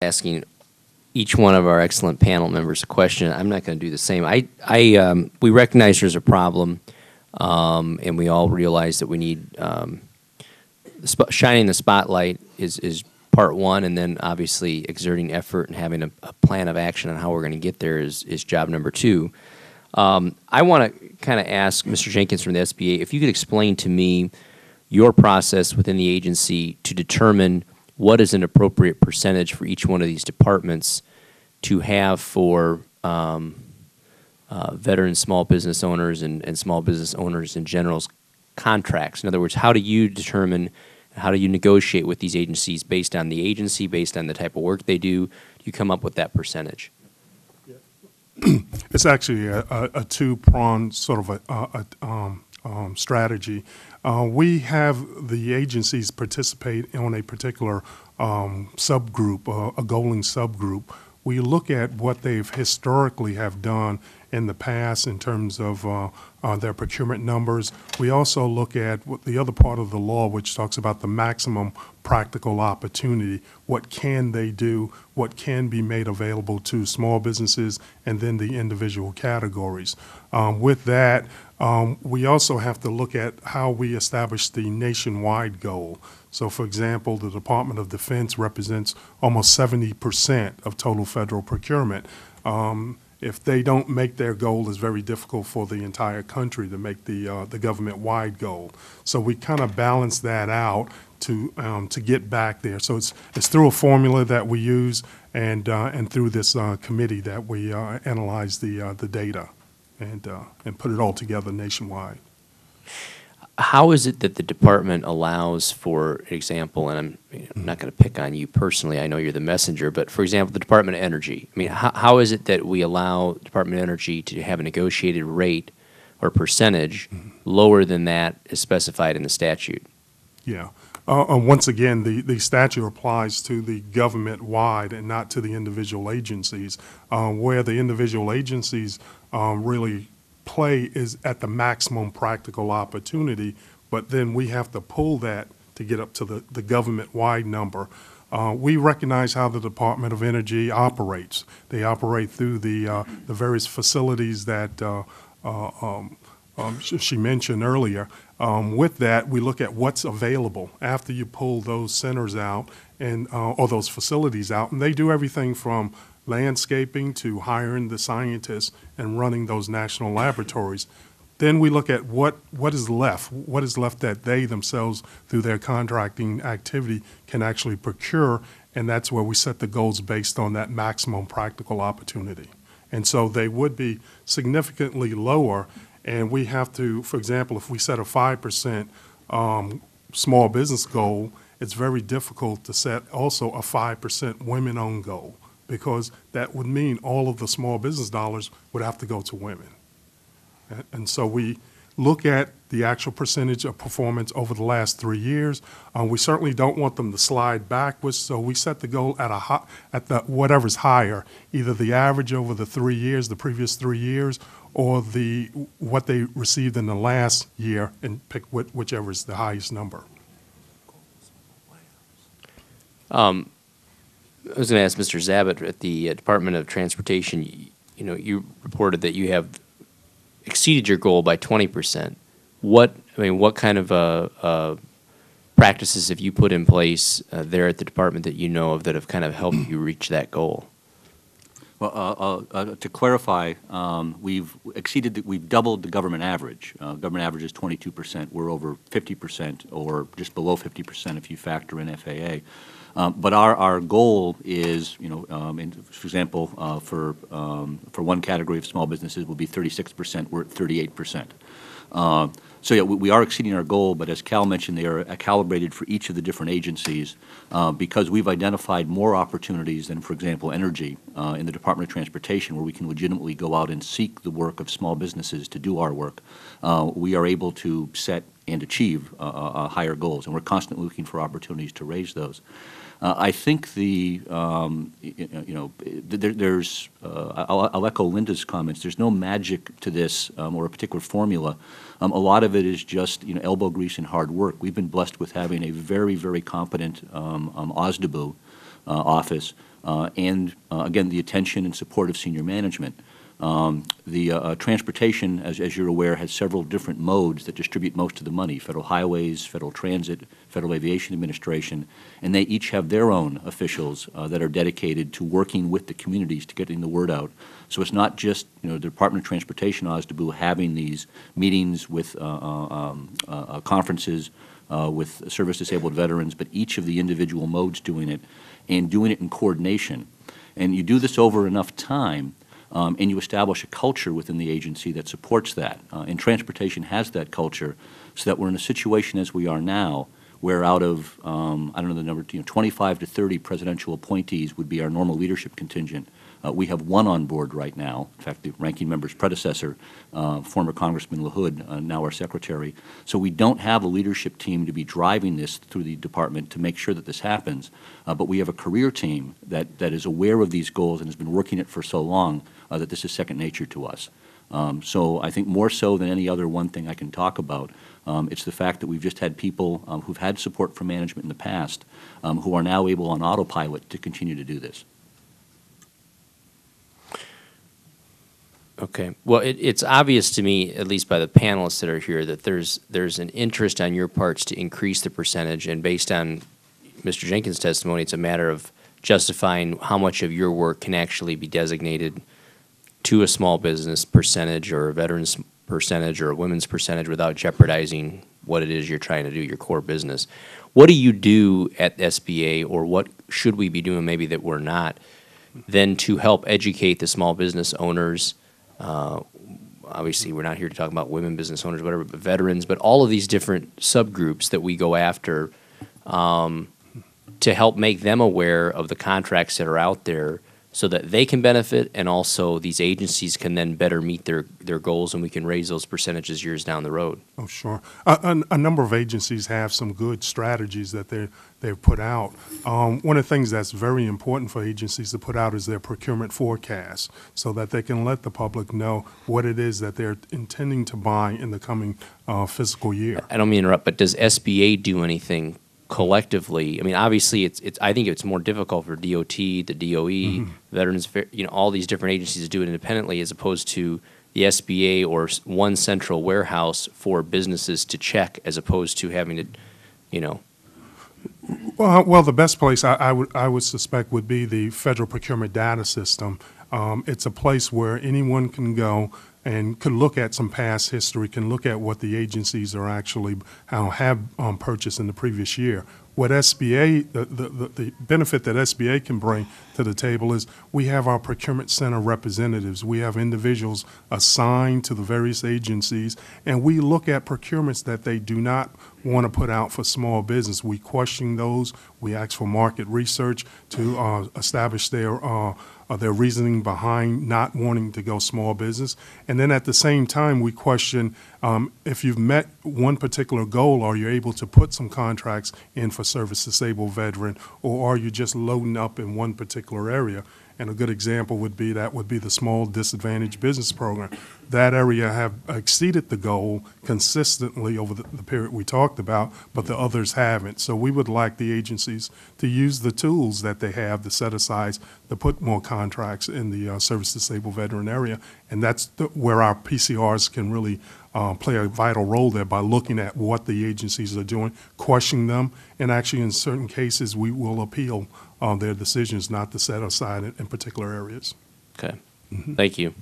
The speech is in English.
asking each one of our excellent panel members a question. I'm not going to do the same. We recognize there's a problem, and we all realize that we need shining the spotlight is part one, and then obviously exerting effort and having a plan of action on how we're going to get there is job number two. I want to kind of ask Mr. Jenkins from the SBA if you could explain to me your process within the agency to determine what is an appropriate percentage for each one of these departments to have for veteran small business owners and small business owners in general's contracts. In other words, how do you determine, how do you negotiate with these agencies based on the agency, based on the type of work they do? Do you come up with that percentage? It's actually a two-pronged sort of a strategy. We have the agencies participate on a particular subgroup, a goaling subgroup. We look at what they've historically have done in the past in terms of their procurement numbers. We also look at what the other part of the law, which talks about the maximum practical opportunity. What can they do? What can be made available to small businesses and then the individual categories. With that, we also have to look at how we establish the nationwide goal. So, for example, the Department of Defense represents almost 70% of total federal procurement. If they don't make their goal, it's very difficult for the entire country to make the government-wide goal. So we kind of balance that out to get back there. So it's through a formula that we use and through this committee that we analyze the data and put it all together nationwide. How is it that the department allows, for example, and I'm not going to pick on you personally, I know you're the messenger, but for example, the Department of Energy. I mean, how is it that we allow Department of Energy to have a negotiated rate or percentage lower than that is specified in the statute? Yeah. Once again, the statute applies to the government-wide and not to the individual agencies, where the individual agencies really play is at the maximum practical opportunity, but then we have to pull that to get up to the government-wide number. We recognize how the Department of Energy operates. They operate through the various facilities that she mentioned earlier. With that, we look at what's available after you pull those centers out and or those facilities out, and they do everything from landscaping to hiring the scientists and running those national laboratories. Then we look at what is left that they themselves, through their contracting activity, can actually procure, and that's where we set the goals based on that maximum practical opportunity. And so they would be significantly lower, and we have to, for example, if we set a 5% small business goal, it's very difficult to set also a 5% women-owned goal, because that would mean all of the small business dollars would have to go to women. And so we look at the actual percentage of performance over the last 3 years. We certainly don't want them to slide backwards, so we set the goal at the whatever's higher, either the average over the 3 years, the previous 3 years, or what they received in the last year, and pick whichever is the highest number. I was going to ask Mr. Zabit at the Department of Transportation. You reported that you have exceeded your goal by 20%. What kind of practices have you put in place there at the department that you know of that have kind of helped you reach that goal? Well, to clarify, we've doubled the government average. Government average is 22%. We're over 50%, or just below 50% if you factor in FAA. But our goal is, for example, for one category of small businesses will be 36%. We're at 38%. So yeah, we are exceeding our goal, but as Cal mentioned, they are calibrated for each of the different agencies because we've identified more opportunities than, for example, energy in the Department of Transportation, where we can legitimately go out and seek the work of small businesses to do our work. We are able to set and achieve higher goals, and we're constantly looking for opportunities to raise those. I think I'll echo Linda's comments. There's no magic to this or a particular formula. A lot of it is just elbow grease and hard work. We've been blessed with having a very, very competent OSDBU office and again, the attention and support of senior management. The transportation, as you're aware, has several different modes that distribute most of the money: federal highways, federal transit, Federal Aviation Administration, and they each have their own officials that are dedicated to working with the communities to getting the word out. So it's not just the Department of Transportation, OSDBU, having these meetings with conferences with service-disabled veterans, but each of the individual modes doing it, and doing it in coordination. And you do this over enough time, and you establish a culture within the agency that supports that. And transportation has that culture, so that we're in a situation as we are now, where out of, I don't know the number, 25 to 30 presidential appointees would be our normal leadership contingent. We have one on board right now. In fact, the ranking member's predecessor, former Congressman LaHood, now our secretary. So we don't have a leadership team to be driving this through the department to make sure that this happens. But we have a career team that is aware of these goals and has been working it for so long that this is second nature to us. So I think more so than any other one thing I can talk about, it's the fact that we've just had people who've had support from management in the past who are now able on autopilot to continue to do this. Okay. Well, it's obvious to me, at least by the panelists that are here, that there's an interest on your parts to increase the percentage, and based on Mr. Jenkins' testimony, it's a matter of justifying how much of your work can actually be designated to a small business percentage or a veterans percentage or a women's percentage without jeopardizing what it is you're trying to do, your core business. What do you do at SBA, or what should we be doing maybe that we're not, then to help educate the small business owners? Obviously, we're not here to talk about women business owners, whatever, but veterans, but all of these different subgroups that we go after to help make them aware of the contracts that are out there so that they can benefit, and also these agencies can then better meet their goals, and we can raise those percentages years down the road. Oh, sure. A number of agencies have some good strategies that they've put out. One of the things that's very important for agencies to put out is their procurement forecast, so that they can let the public know what it is that they're intending to buy in the coming fiscal year. I don't mean to interrupt, but does SBA do anything collectively? I mean, obviously, I think it's more difficult for DOT, the DOE, Veterans, all these different agencies to do it independently, as opposed to the SBA or one central warehouse for businesses to check, as opposed to having to, Well, the best place I would suspect would be the Federal Procurement Data System. It's a place where anyone can go and could look at some past history, can look at what the agencies are actually have purchased in the previous year. What SBA, the benefit that SBA can bring to the table is we have our procurement center representatives. We have individuals assigned to the various agencies, and we look at procurements that they do not want to put out for small business. We question those. We ask for market research to establish their reasoning behind not wanting to go small business. And then at the same time, we question if you've met one particular goal, are you able to put some contracts in for service-disabled veteran, or are you just loading up in one particular area? And a good example would be the Small Disadvantaged Business Program. That area have exceeded the goal consistently over the period we talked about, but the others haven't. So we would like the agencies to use the tools that they have to set aside to put more contracts in the service-disabled veteran area. And that's where our PCRs can really play a vital role there, by looking at what the agencies are doing, questioning them, and actually in certain cases we will appeal their decisions not to set aside in particular areas. okay. Thank you.